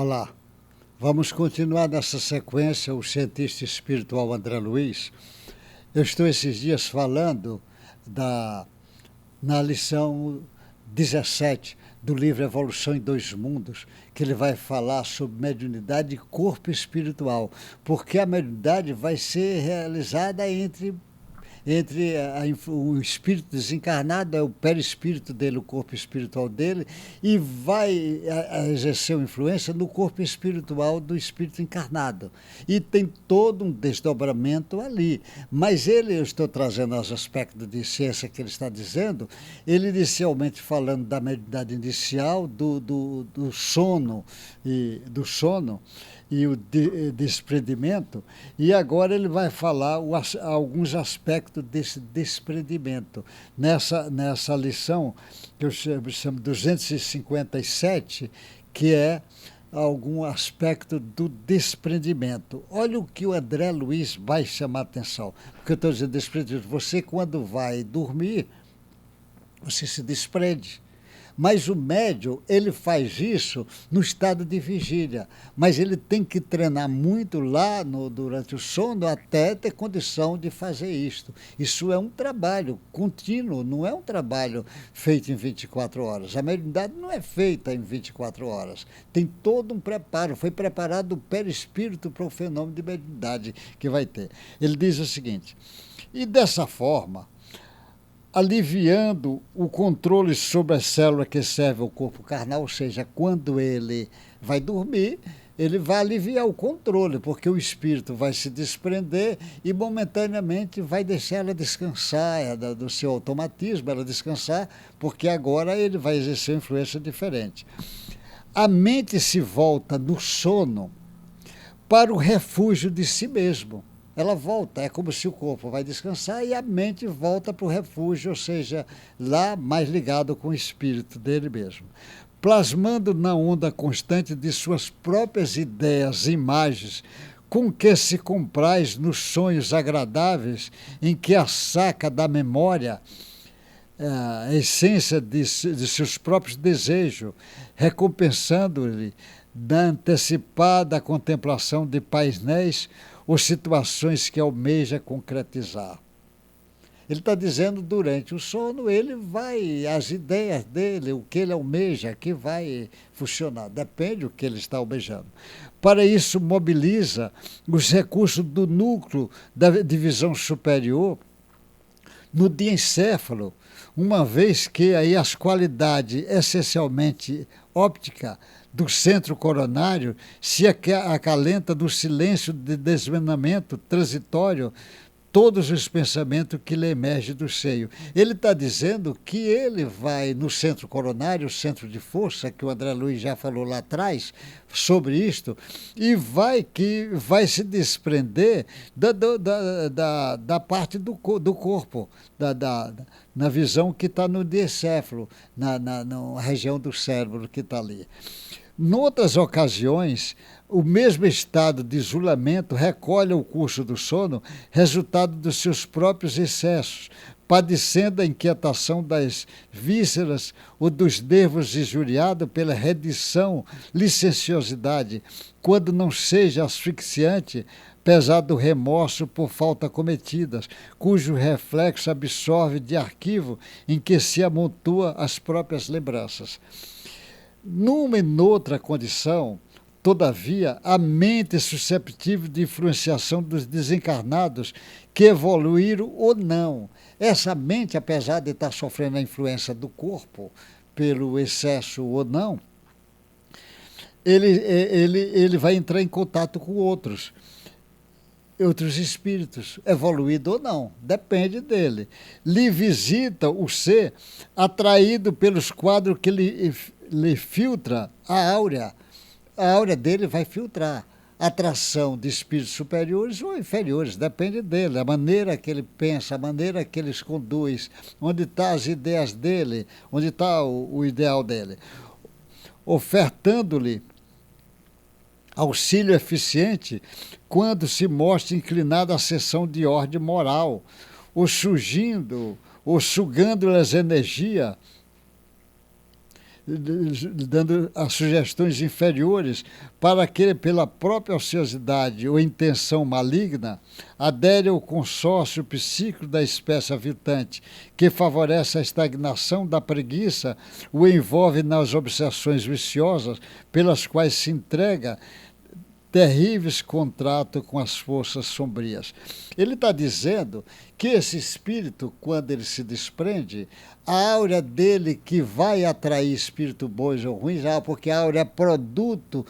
Olá, vamos continuar nessa sequência, o cientista espiritual André Luiz. Eu estou esses dias falando da, na lição 17 do livro Evolução em Dois Mundos, que ele vai falar sobre mediunidade e corpo espiritual, porque a mediunidade vai ser realizada entre o espírito desencarnado, é o perispírito dele, o corpo espiritual dele, e vai exercer uma influência no corpo espiritual do espírito encarnado. E tem todo um desdobramento ali. Mas eu estou trazendo os aspectos de ciência que ele está dizendo, ele inicialmente falando da mediunidade inicial, do sono e o desprendimento, e agora ele vai falar alguns aspectos desse desprendimento. Nessa lição, que eu chamo 257, que é algum aspecto do desprendimento. Olha o que o André Luiz vai chamar a atenção. Porque eu estou dizendo desprendimento. Você, quando vai dormir, você se desprende. Mas o médium, ele faz isso no estado de vigília. Mas ele tem que treinar muito lá durante o sono até ter condição de fazer isto. Isso é um trabalho contínuo, não é um trabalho feito em 24 horas. A mediunidade não é feita em 24 horas. Tem todo um preparo. Foi preparado o perispírito para o fenômeno de mediunidade que vai ter. Ele diz o seguinte: e dessa forma, aliviando o controle sobre a célula que serve ao corpo carnal, ou seja, quando ele vai dormir, ele vai aliviar o controle, porque o espírito vai se desprender e momentaneamente vai deixar ela descansar, do seu automatismo, ela descansar, porque agora ele vai exercer uma influência diferente. A mente se volta no sono para o refúgio de si mesmo. Ela volta, é como se o corpo vai descansar e a mente volta para o refúgio, ou seja, lá mais ligado com o espírito dele mesmo. Plasmando na onda constante de suas próprias ideias e imagens, com que se compraz nos sonhos agradáveis em que a saca da memória a essência de seus próprios desejos, recompensando-lhe da antecipada contemplação de painéis ou situações que almeja concretizar. Ele está dizendo, durante o sono, as ideias dele, o que ele almeja, que vai funcionar. Depende do que ele está almejando. Para isso, mobiliza os recursos do núcleo da divisão superior no diencéfalo, uma vez que aí as qualidades essencialmente óptica do centro coronário se acalenta do silêncio de desvenamento transitório todos os pensamentos que lhe emergem do seio. Ele está dizendo que ele vai no centro coronário, o centro de força, que o André Luiz já falou lá atrás sobre isto, e vai se desprender da parte do corpo, na visão que está no diencéfalo, na região do cérebro que está ali. Noutras ocasiões, o mesmo estado de isolamento recolhe o curso do sono, resultado dos seus próprios excessos, padecendo a inquietação das vísceras ou dos nervos injuriados pela redição, licenciosidade, quando não seja asfixiante, pesado do remorso por falta cometidas, cujo reflexo absorve de arquivo em que se amontoa as próprias lembranças. Numa e noutra condição, todavia, a mente é susceptível de influenciação dos desencarnados que evoluíram ou não. Essa mente, apesar de estar sofrendo a influência do corpo, pelo excesso ou não, ele vai entrar em contato com outros espíritos, evoluído ou não, depende dele. Lhe visita o ser atraído pelos quadros que lhe filtra a áurea. A áurea dele vai filtrar atração de espíritos superiores ou inferiores, depende dele, a maneira que ele pensa, a maneira que ele conduz, onde estão as ideias dele, onde está o ideal dele. Ofertando-lhe auxílio eficiente quando se mostra inclinado à seção de ordem moral, ou sugando-lhe as energias dando as sugestões inferiores para que, pela própria ociosidade ou intenção maligna, adere ao consórcio psíquico da espécie habitante, que favorece a estagnação da preguiça, o envolve nas obsessões viciosas pelas quais se entrega terríveis contratos com as forças sombrias. Ele está dizendo que esse espírito, quando ele se desprende, a áurea dele que vai atrair espíritos bons ou ruins, porque a áurea é produto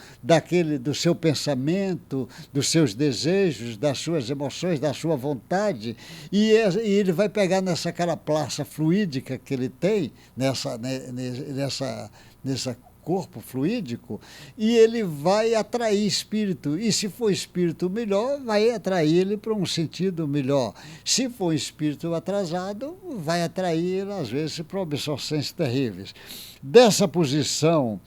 do seu pensamento, dos seus desejos, das suas emoções, da sua vontade, e ele vai pegar nessa caraplaça fluídica que ele tem, nessa corpo fluídico, e ele vai atrair espírito. E se for espírito melhor, vai atrair ele para um sentido melhor. Se for espírito atrasado, vai atrair ele, às vezes, para obsessões terríveis. Dessa posição,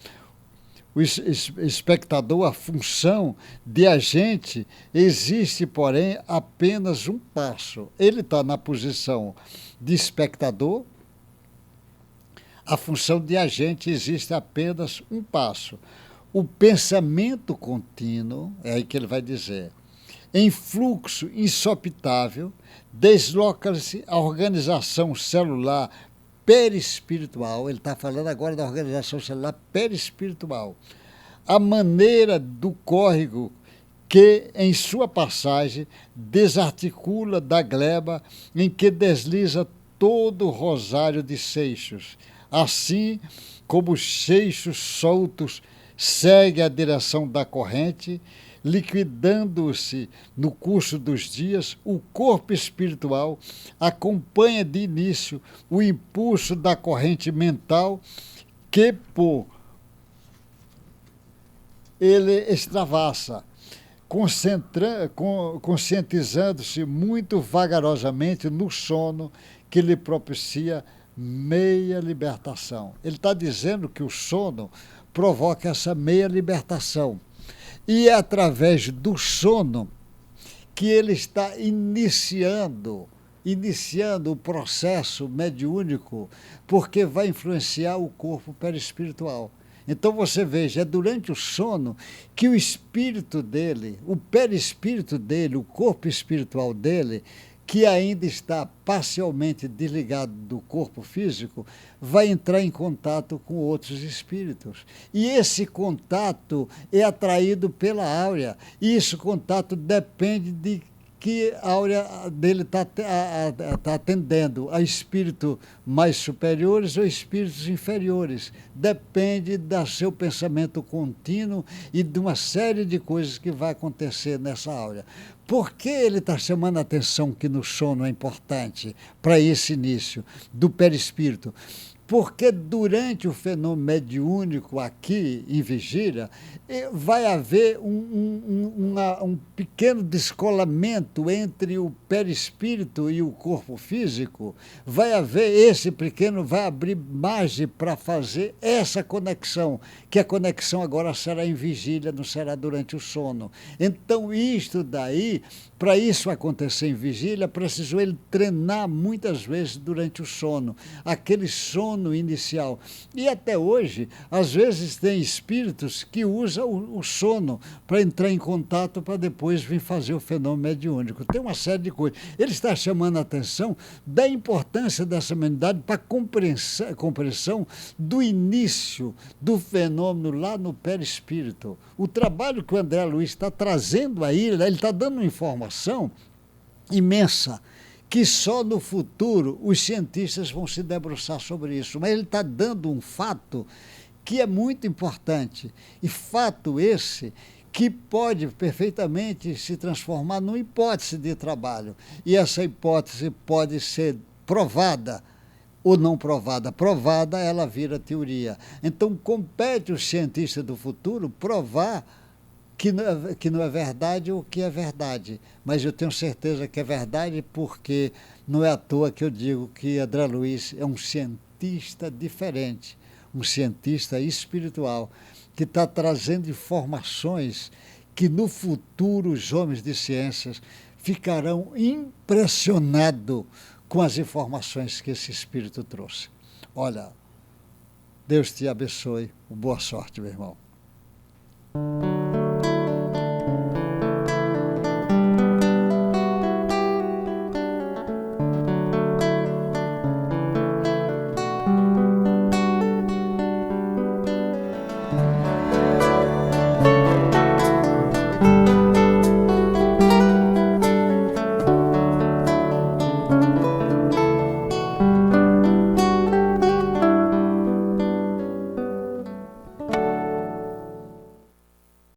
o espectador, a função de agente, existe, porém, apenas um passo. Ele está na posição de espectador. A função de agente existe apenas um passo. O pensamento contínuo, é aí que ele vai dizer, em fluxo insopitável, desloca-se a organização celular perispiritual. Ele está falando agora da organização celular perispiritual. A maneira do córrego que, em sua passagem, desarticula da gleba em que desliza todo o rosário de seixos. Assim como os seixos soltos seguem a direção da corrente, liquidando-se no curso dos dias, o corpo espiritual acompanha de início o impulso da corrente mental que, por ele extravassa, conscientizando-se muito vagarosamente no sono que lhe propicia meia libertação. Ele está dizendo que o sono provoca essa meia libertação. E é através do sono que ele está iniciando o processo mediúnico, porque vai influenciar o corpo perispiritual. Então você veja, é durante o sono que o espírito dele, o perispírito dele, o corpo espiritual dele, que ainda está parcialmente desligado do corpo físico, vai entrar em contato com outros espíritos. E esse contato é atraído pela áurea. E esse contato depende de que a áurea dele está atendendo a espíritos mais superiores ou espíritos inferiores. Depende do seu pensamento contínuo e de uma série de coisas que vai acontecer nessa áurea. Por que ele está chamando a atenção que no sono é importante para esse início do perispírito? Porque durante o fenômeno mediúnico aqui em vigília, vai haver um pequeno descolamento entre o perispírito e o corpo físico. Vai abrir margem para fazer essa conexão, que a conexão agora será em vigília, não será durante o sono. Então, isto daí, para isso acontecer em vigília, precisou ele treinar muitas vezes durante o sono, aquele sono inicial. E até hoje, às vezes tem espíritos que usam o sono para entrar em contato para depois vir fazer o fenômeno mediúnico. Tem uma série de coisas. Ele está chamando a atenção da importância dessa mediunidade para a compreensão do início do fenômeno lá no perispírito. O trabalho que o André Luiz está trazendo aí, ele está dando uma informação imensa, que só no futuro os cientistas vão se debruçar sobre isso. Mas ele está dando um fato que é muito importante, e fato esse que pode perfeitamente se transformar numa hipótese de trabalho. E essa hipótese pode ser provada ou não provada. Provada, ela vira teoria. Então, compete os cientistas do futuro provar que não é verdade ou que é verdade. Mas eu tenho certeza que é verdade, porque não é à toa que eu digo que André Luiz é um cientista diferente, um cientista espiritual, que está trazendo informações que no futuro os homens de ciências ficarão impressionados com as informações que esse espírito trouxe. Olha, Deus te abençoe. Boa sorte, meu irmão.